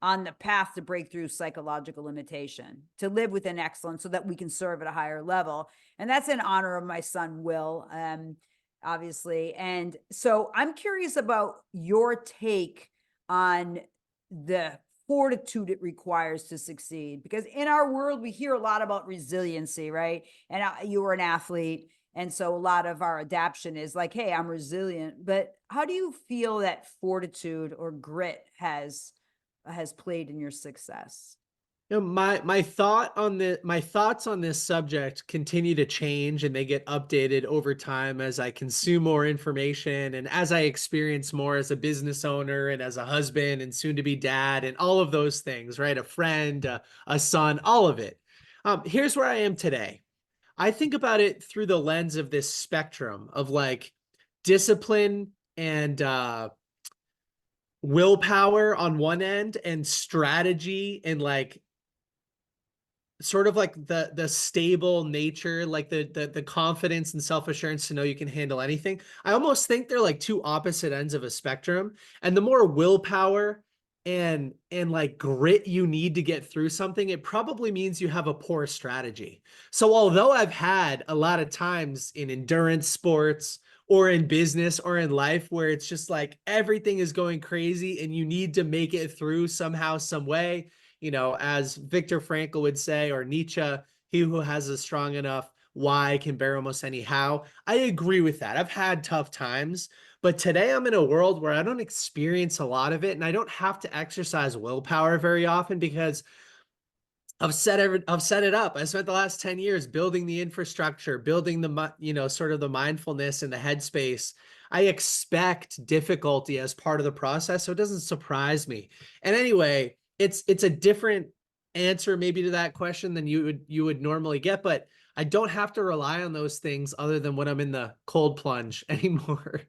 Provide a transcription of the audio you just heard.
on the path to break through psychological limitation, to live within excellence so that we can serve at a higher level. And that's in honor of my son, Will, obviously. And so I'm curious about your take on the fortitude it requires to succeed, because in our world we hear a lot about resiliency, right? And you were an athlete, and so a lot of our adaptation is like, hey, I'm resilient. But how do you feel that fortitude or grit has played in your success? You know, my thoughts on this subject continue to change, and they get updated over time as I consume more information and as I experience more as a business owner and as a husband and soon to be dad and all of those things, right? A friend, a son, all of it. Here's where I am today. I think about it through the lens of this spectrum of like discipline and willpower on one end, and strategy and like sort of like the stable nature, like the confidence and self-assurance to know you can handle anything. I almost think they're like two opposite ends of a spectrum. And the more willpower and like grit you need to get through something, it probably means you have a poor strategy. So although I've had a lot of times in endurance sports or in business or in life where it's just like everything is going crazy and you need to make it through somehow, some way, you know, as Viktor Frankl would say, or Nietzsche, he who has a strong enough why can bear almost any how. I agree with that. I've had tough times, but today I'm in a world where I don't experience a lot of it, and I don't have to exercise willpower very often because I've set it up. I spent the last 10 years building the infrastructure, building sort of the mindfulness and the headspace. I expect difficulty as part of the process, so it doesn't surprise me. And anyway, it's a different answer maybe to that question than you would normally get, but I don't have to rely on those things other than when I'm in the cold plunge anymore.